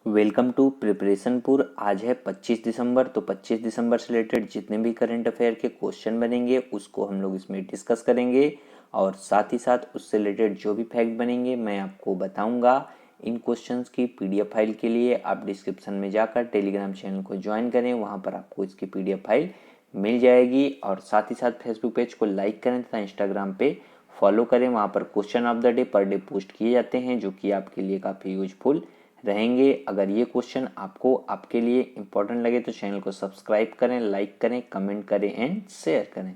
Welcome to प्रिपरेशनपुर। आज है 25 दिसंबर। तो 25 दिसंबर से रिलेटेड जितने भी करंट अफेयर के क्वेश्चन बनेंगे उसको हम लोग इसमें डिस्कस करेंगे और साथ ही साथ उससे रिलेटेड जो भी फैक्ट बनेंगे मैं आपको बताऊंगा। इन क्वेश्चंस की पीडीएफ फाइल के लिए आप डिस्क्रिप्शन में जाकर टेलीग्राम चैनल को ज्वाइन करें, वहाँ पर आपको इसकी पीडीएफ फाइल मिल जाएगी। और साथ ही साथ फेसबुक पेज को लाइक करें तथा इंस्टाग्राम पे फॉलो करें, वहाँ पर question of the day per day post किए जाते हैं जो कि आपके लिए काफ़ी यूजफुल रहेंगे। अगर ये क्वेश्चन आपको आपके लिए इम्पोर्टेंट लगे तो चैनल को सब्सक्राइब करें, लाइक करें, कमेंट करें एंड शेयर करें।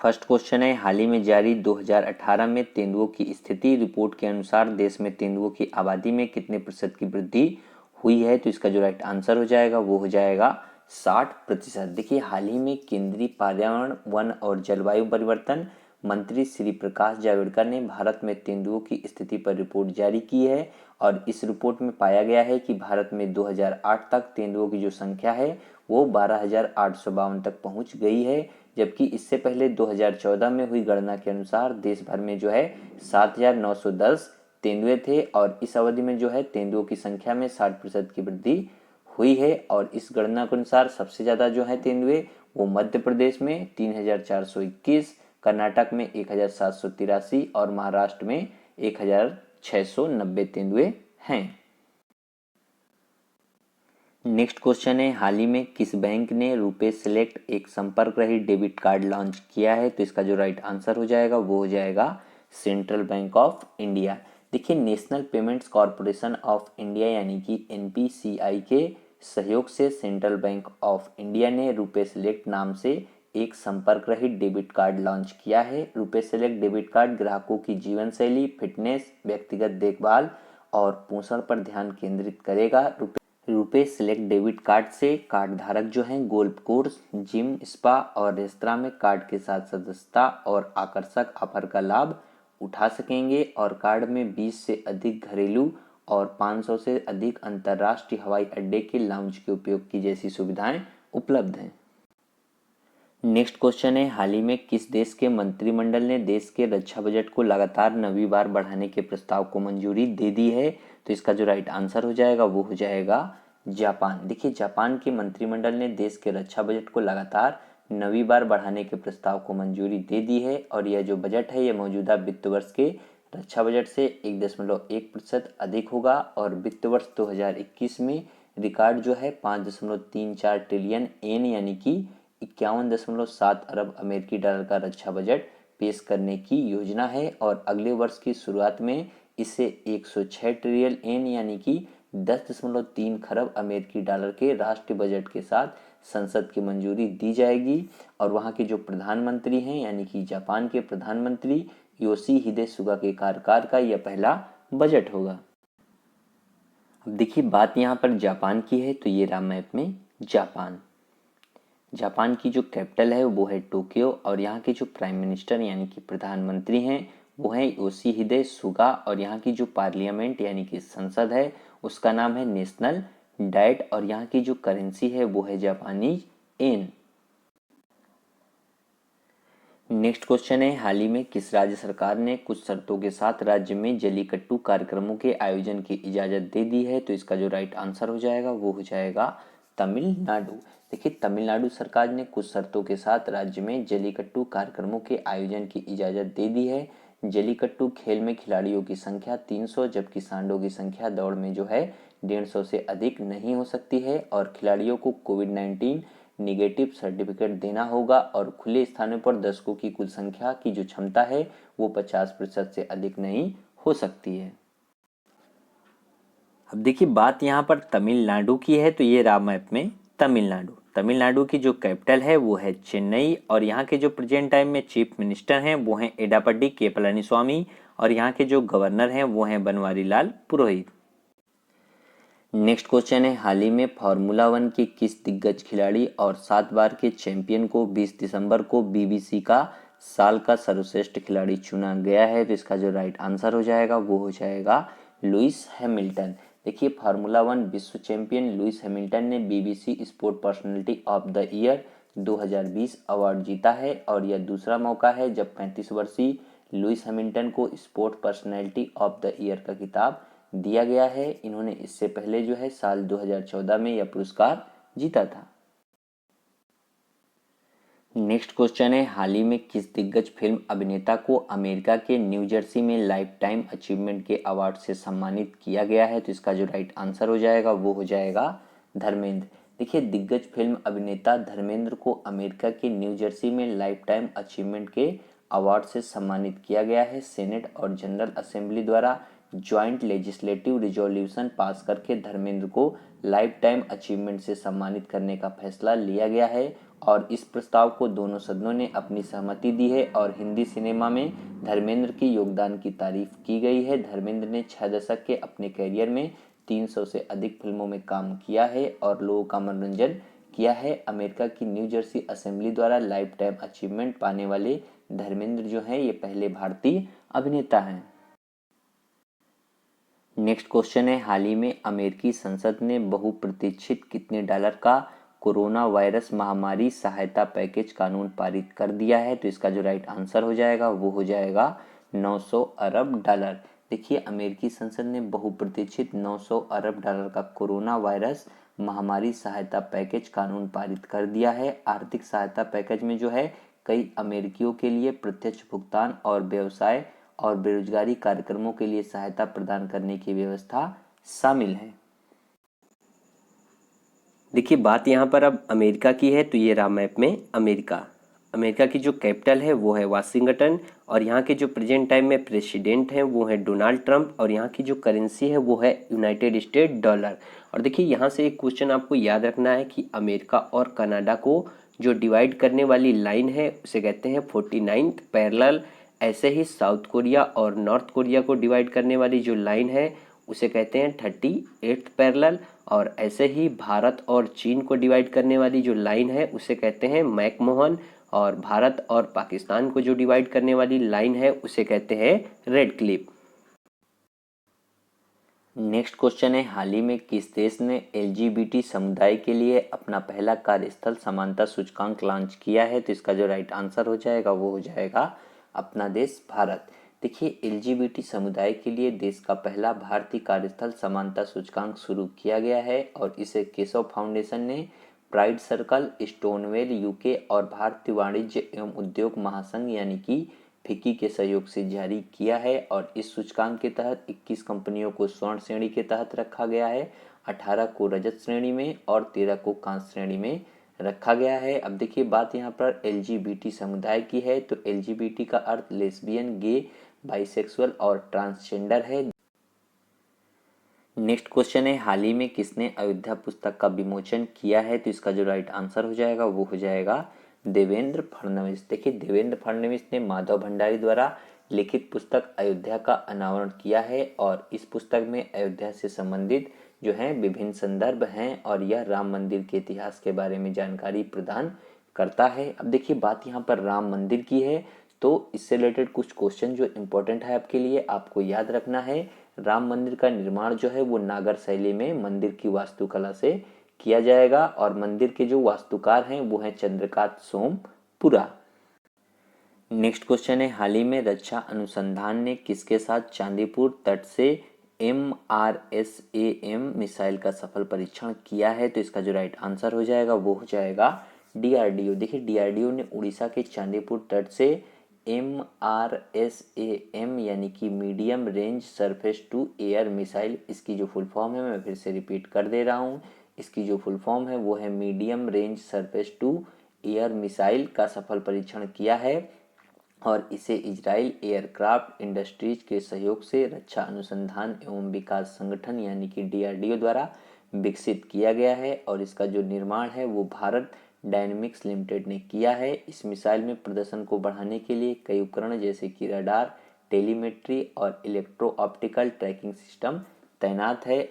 फर्स्ट क्वेश्चन है, हाल ही में जारी 2018 में तेंदुओं की स्थिति रिपोर्ट के अनुसार देश में तेंदुओं की आबादी में कितने प्रतिशत की वृद्धि हुई है? तो इसका जो राइट आंसर हो जाएगा वो हो जाएगा 60%। देखिए, हाल ही में केंद्रीय पर्यावरण, वन और जलवायु परिवर्तन मंत्री श्री प्रकाश जावड़ेकर ने भारत में तेंदुओं की स्थिति पर रिपोर्ट जारी की है और इस रिपोर्ट में पाया गया है कि भारत में 2008 तक तेंदुओं की जो संख्या है वो 12,852 तक पहुंच गई है, जबकि इससे पहले 2014 में हुई गणना के अनुसार देश भर में जो है 7,910 तेंदुए थे और इस अवधि में जो है तेंदुओं की संख्या में 60% की वृद्धि हुई है। और इस गणना के अनुसार सबसे ज़्यादा जो है तेंदुए वो मध्य प्रदेश में 3,421, कर्नाटक में 1,783 और महाराष्ट्र में 1,690 तेंदुए हैं। नेक्स्ट क्वेश्चन है, हाल ही में किस बैंक ने रुपे सेलेक्ट एक संपर्क रहित डेबिट कार्ड लॉन्च किया है? तो इसका जो राइट आंसर हो जाएगा वो हो जाएगा सेंट्रल बैंक ऑफ इंडिया। देखिए, national payments corporation of India यानी कि एनपीसीआई के सहयोग से सेंट्रल बैंक ऑफ इंडिया ने रुपे सेलेक्ट नाम से एक संपर्क रहित डेबिट कार्ड लॉन्च किया है। रुपे सेलेक्ट डेबिट कार्ड ग्राहकों की जीवन शैली, फिटनेस, व्यक्तिगत देखभाल और पोषण पर ध्यान केंद्रित करेगा। रुपे सेलेक्ट डेबिट कार्ड से कार्ड धारक जो हैं गोल्फ कोर्स, जिम, स्पा और रेस्तरां में कार्ड के साथ सदस्यता और आकर्षक ऑफर का लाभ उठा सकेंगे और कार्ड में 20 से अधिक घरेलू और 500 से अधिक अंतर्राष्ट्रीय हवाई अड्डे के लाउंज के उपयोग की जैसी सुविधाएं उपलब्ध हैं। नेक्स्ट क्वेश्चन है, हाल ही में किस देश के मंत्रिमंडल ने देश के रक्षा बजट को लगातार 9वीं बार बढ़ाने के प्रस्ताव को मंजूरी दे दी है? तो इसका जो राइट आंसर हो जाएगा वो हो जाएगा जापान। देखिए, जापान के मंत्रिमंडल ने देश के रक्षा बजट को लगातार 9वीं बार बढ़ाने के प्रस्ताव को मंजूरी दे दी है और यह जो बजट है यह मौजूदा वित्त वर्ष के रक्षा बजट से 1.1% अधिक होगा और वित्त वर्ष 2021 में रिकॉर्ड जो है 5.34 ट्रिलियन येन यानी कि 51.7 अरब अमेरिकी डॉलर का रक्षा बजट पेश करने की योजना है और अगले वर्ष की शुरुआत में इसे 106 ट्रिलियन येन यानी कि 10.3 खरब अमेरिकी डॉलर के राष्ट्रीय बजट के साथ संसद की मंजूरी दी जाएगी और वहां के जो प्रधानमंत्री हैं यानी कि जापान के प्रधानमंत्री योशिहिदे सुगा के कार्यकाल का यह पहला बजट होगा। अब देखिए, बात यहाँ पर जापान की है तो ये रहा मैप में जापान। जापान की जो कैपिटल है वो है टोक्यो और यहाँ के जो प्राइम मिनिस्टर यानी कि प्रधानमंत्री हैं वो है योशिहिदे सुगा और यहाँ की जो पार्लियामेंट यानी कि संसद है उसका नाम है नेशनल डाइट और यहाँ की जो करेंसी है वो है जापानीज येन। नेक्स्ट क्वेश्चन है, हाल ही में किस राज्य सरकार ने कुछ शर्तों के साथ राज्य में जल्लीकट्टू कार्यक्रमों के आयोजन की इजाजत दे दी है? तो इसका जो राइट आंसर हो जाएगा वो हो जाएगा तमिलनाडु। देखिए, तमिलनाडु सरकार ने कुछ शर्तों के साथ राज्य में जल्लीकट्टू कार्यक्रमों के आयोजन की इजाजत दे दी है। जल्लीकट्टू खेल में खिलाड़ियों की संख्या 300 जबकि सांडों की संख्या दौड़ में जो है 150 से अधिक नहीं हो सकती है और खिलाड़ियों को कोविड-19 निगेटिव सर्टिफिकेट देना होगा और खुले स्थानों पर दर्शकों की कुल संख्या की जो क्षमता है वो 50% से अधिक नहीं हो सकती है। अब देखिए, बात यहाँ पर तमिलनाडु की है तो ये रहा मैप में तमिलनाडु। तमिलनाडु की जो कैपिटल है वो है चेन्नई और यहाँ के जो प्रेजेंट टाइम में चीफ मिनिस्टर हैं वो हैं एडापड्डी के पलानीस्वामी और यहाँ के जो गवर्नर हैं वो हैं बनवारी लाल पुरोहित। नेक्स्ट क्वेश्चन है, हाल ही में फार्मूला 1 के किस दिग्गज खिलाड़ी और 7 बार के चैंपियन को 20 दिसंबर को बीबीसी का साल का सर्वश्रेष्ठ खिलाड़ी चुना गया है? तो इसका जो राइट आंसर हो जाएगा वो हो जाएगा लुइस हैमिल्टन। देखिए, फार्मूला 1 विश्व चैंपियन लुइस हैमिल्टन ने BBC sport personality of the year 2020 award जीता है और यह दूसरा मौका है जब 35 वर्षीय लुइस हैमिल्टन को sport personality of the year का खिताब दिया गया है। इन्होंने इससे पहले जो है साल 2014 में यह पुरस्कार जीता था। नेक्स्ट क्वेश्चन है, हाल ही में किस दिग्गज फिल्म अभिनेता को अमेरिका के न्यू जर्सी में लाइफ टाइम अचीवमेंट के अवार्ड से सम्मानित किया गया है? तो इसका जो राइट आंसर हो जाएगा वो हो जाएगा धर्मेंद्र। देखिए, दिग्गज फिल्म अभिनेता धर्मेंद्र को अमेरिका के न्यू जर्सी में लाइफ टाइम अचीवमेंट के अवार्ड से सम्मानित किया गया है। सेनेट और जनरल असेंबली द्वारा ज्वाइंट लेजिस्लेटिव रिजोल्यूशन पास करके धर्मेंद्र को लाइफ टाइम अचीवमेंट से सम्मानित करने का फैसला लिया गया है और इस प्रस्ताव को दोनों सदनों ने अपनी सहमति दी है और हिंदी सिनेमा में धर्मेंद्र के योगदान की तारीफ की गई है। धर्मेंद्र ने 6 दशक के अपने करियर में 300 से अधिक फिल्मों में काम किया है और लोगों का मनोरंजन किया है। अमेरिका की न्यू जर्सी असेंबली द्वारा लाइफ टाइम अचीवमेंट पाने वाले धर्मेंद्र जो हैं ये पहले भारतीय अभिनेता हैं। नेक्स्ट क्वेश्चन है, हाल ही में अमेरिकी संसद ने बहुप्रतीक्षित कितने डॉलर का कोरोना वायरस महामारी सहायता पैकेज कानून पारित कर दिया है? तो इसका जो राइट आंसर हो जाएगा वो हो जाएगा 900 अरब डॉलर। देखिए, अमेरिकी संसद ने बहुप्रतीक्षित 900 अरब डॉलर का कोरोना वायरस महामारी सहायता पैकेज कानून पारित कर दिया है। आर्थिक सहायता पैकेज में जो है कई अमेरिकियों के लिए प्रत्यक्ष भुगतान और व्यवसाय और बेरोजगारी कार्यक्रमों के लिए सहायता प्रदान करने की व्यवस्था शामिल है। देखिए, बात यहाँ पर अब अमेरिका की है, तो ये रहा मैप में अमेरिका की जो कैपिटल है वो है वाशिंगटन और यहाँ के जो प्रेजेंट टाइम में प्रेसिडेंट हैं वो है डोनाल्ड ट्रंप और यहाँ की जो करेंसी है वो है यूनाइटेड स्टेट डॉलर। और देखिए, यहाँ से एक क्वेश्चन आपको याद रखना है कि अमेरिका और कनाडा को जो डिवाइड करने वाली लाइन है उसे कहते हैं 49th पैरेलल। ऐसे ही साउथ कोरिया और नॉर्थ कोरिया को डिवाइड करने वाली जो लाइन है उसे कहते हैं 38th पैरेलल और ऐसे ही भारत और चीन को डिवाइड करने वाली जो लाइन है उसे कहते हैं मैकमोहन और भारत और पाकिस्तान को जो डिवाइड करने वाली लाइन है उसे कहते हैं रेड क्लिफ। नेक्स्ट क्वेश्चन है, हाल ही में किस देश ने LGBT समुदाय के लिए अपना पहला कार्यस्थल समानता सूचकांक लॉन्च किया है? तो इसका जो राइट आंसर हो जाएगा वो हो जाएगा अपना देश भारत। देखिए, LGBT समुदाय के लिए देश का पहला भारतीय कार्यस्थल समानता सूचकांक शुरू किया गया है और इसे केशव फाउंडेशन ने प्राइड सर्कल, स्टोनवेल यूके और भारतीय वाणिज्य एवं उद्योग महासंघ यानी कि फिक्की के सहयोग से जारी किया है और इस सूचकांक के तहत 21 कंपनियों को स्वर्ण श्रेणी के तहत रखा गया है, 18 को रजत श्रेणी में और 13 को कांस्य श्रेणी में रखा गया है। अब देखिए, बात यहाँ पर LGBT समुदाय की है, तो LGBT का अर्थ लेस्बियन, गे, बाइसेक्सुअल और ट्रांसजेंडर है। नेक्स्ट क्वेश्चन है, हाल ही में किसने अयोध्या पुस्तक का विमोचन किया है? तो इसका जो राइट आंसर हो जाएगा वो हो जाएगा देवेंद्र फडणवीस। देखिए, देवेंद्र फडणवीस ने माधव भंडारी द्वारा लिखित पुस्तक अयोध्या का अनावरण किया है और इस पुस्तक में अयोध्या से संबंधित जो हैं विभिन्न संदर्भ हैं और यह राम मंदिर के इतिहास के बारे में जानकारी प्रदान करता है। अब देखिए, बात यहाँ पर राम मंदिर की है, तो इससे रिलेटेड कुछ क्वेश्चन जो इम्पोर्टेंट है आपके लिए, आपको याद रखना है। राम मंदिर का निर्माण जो है वो नागर शैली में मंदिर की वास्तुकला से किया जाएगा और मंदिर के जो वास्तुकार हैं वो हैं चंद्रकांत सोमपुरा। नेक्स्ट क्वेश्चन है, हाल ही में रक्षा अनुसंधान ने किसके साथ चांदीपुर तट से MRSAM मिसाइल का सफल परीक्षण किया है? तो इसका जो राइट आंसर हो जाएगा वो हो जाएगा DRDO। देखिए, DRDO ने उड़ीसा के चांदीपुर तट से MRSAM यानी कि medium range surface to air missile, इसकी जो फुल फॉर्म है मैं फिर से रिपीट कर दे रहा हूँ, इसकी जो फुल फॉर्म है वो है medium range surface to air missile का सफल परीक्षण किया है और इसे इजराइल एयरक्राफ्ट इंडस्ट्रीज के सहयोग से रक्षा अनुसंधान एवं विकास संगठन यानी कि DRDO द्वारा विकसित किया गया है और इसका जो निर्माण है वो भारत डायनेमिक्स लिमिटेड ने किया है। इस मिसाइल में प्रदर्शन को बढ़ाने के लिए कई उपकरण जैसे कि रडार, टेलीमेट्री और इलेक्ट्रो ऑप्टिकल ट्रैकिंग सिस्टम तैनात है।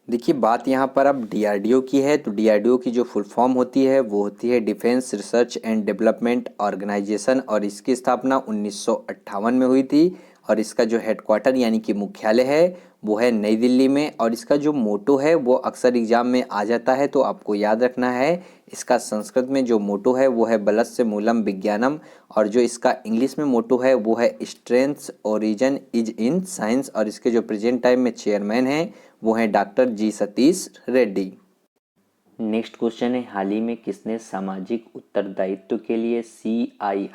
देखिए, बात यहाँ पर अब DRDO की है, तो DRDO की जो फुल फॉर्म होती है वो होती है defence research and development organisation और इसकी स्थापना 1958 में हुई थी और इसका जो हेडक्वार्टर यानी कि मुख्यालय है वो है नई दिल्ली में। और इसका जो मोटो है वो अक्सर एग्जाम में आ जाता है, तो आपको याद रखना है। इसका संस्कृत में जो मोटो है वो है बलस्य मूलम विज्ञानम, और जो इसका इंग्लिश में मोटो है वो है strength origin is in science. और इसके जो प्रेजेंट टाइम में चेयरमैन हैं वो हैं डॉक्टर जी सतीश रेड्डी। नेक्स्ट क्वेश्चन है, हाल ही में किसने सामाजिक उत्तरदायित्व के लिए CIIITC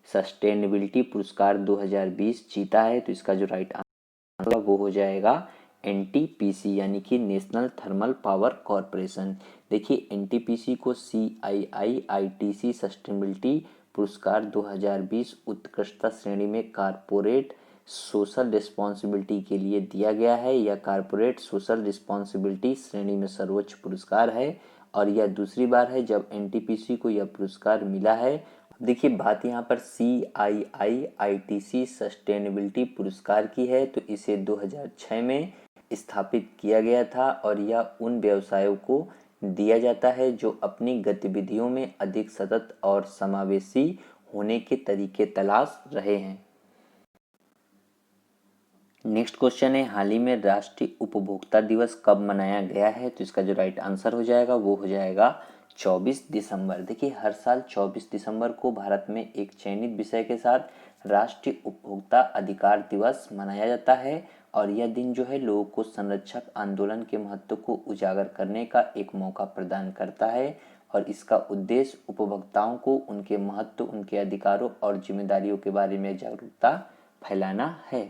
सस्टेनेबिलिटी पुरस्कार 2020 जीता है? तो इसका जो राइट आंसर वो हो जाएगा NTPC यानी कि नेशनल थर्मल पावर कॉरपोरेशन। देखिए NTPC को CIIITC सस्टेनेबिलिटी पुरस्कार 2020 उत्कृष्टता श्रेणी में कारपोरेट सोशल रिस्पॉन्सिबिलिटी के लिए दिया गया है। यह कारपोरेट सोशल रिस्पॉन्सिबिलिटी श्रेणी में सर्वोच्च पुरस्कार है और यह दूसरी बार है जब NTPC को यह पुरस्कार मिला है। देखिए बात यहाँ पर CIIITC सस्टेनेबिलिटी पुरस्कार की है, तो इसे 2006 में स्थापित किया गया था और यह उन व्यवसायों को दिया जाता है जो अपनी गतिविधियों में अधिक सतत और समावेशी होने के तरीके तलाश रहे हैं। नेक्स्ट क्वेश्चन है, हाल ही में राष्ट्रीय उपभोक्ता दिवस कब मनाया गया है? तो इसका जो राइट आंसर हो जाएगा वो हो जाएगा 24 दिसंबर। देखिए हर साल 24 दिसंबर को भारत में एक चयनित विषय के साथ राष्ट्रीय उपभोक्ता अधिकार दिवस मनाया जाता है और यह दिन जो है लोगों को संरक्षक आंदोलन के महत्व को उजागर करने का एक मौका प्रदान करता है और इसका उद्देश्य उपभोक्ताओं को उनके महत्व, उनके अधिकारों और जिम्मेदारियों के बारे में जागरूकता फैलाना है।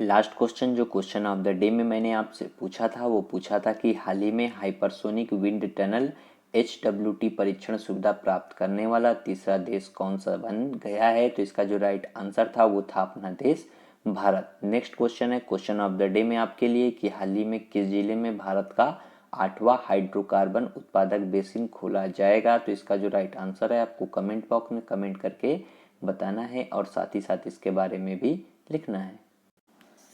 लास्ट क्वेश्चन जो क्वेश्चन ऑफ द डे में मैंने आपसे पूछा था वो पूछा था कि हाल ही में हाइपरसोनिक विंड टनल HWT परीक्षण सुविधा प्राप्त करने वाला तीसरा देश कौन सा बन गया है? तो इसका जो राइट आंसर था वो था अपना देश भारत। नेक्स्ट क्वेश्चन है क्वेश्चन ऑफ द डे में आपके लिए कि हाल ही में किस जिले में भारत का 8वां हाइड्रोकार्बन उत्पादक बेसिन खोला जाएगा? तो इसका जो राइट आंसर है आपको कमेंट बॉक्स में कमेंट करके बताना है और साथ ही साथ इसके बारे में भी लिखना है।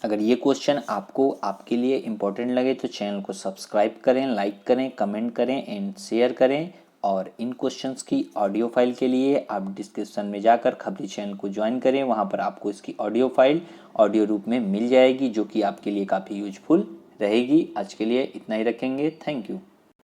अगर ये क्वेश्चन आपको आपके लिए इम्पोर्टेंट लगे तो चैनल को सब्सक्राइब करें, लाइक करें, कमेंट करें एंड शेयर करें। और इन क्वेश्चंस की ऑडियो फाइल के लिए आप डिस्क्रिप्शन में जाकर खबरी चैनल को ज्वाइन करें, वहाँ पर आपको इसकी ऑडियो फाइल ऑडियो रूप में मिल जाएगी जो कि आपके लिए काफ़ी यूजफुल रहेगी। आज के लिए इतना ही रखेंगे। Thank you.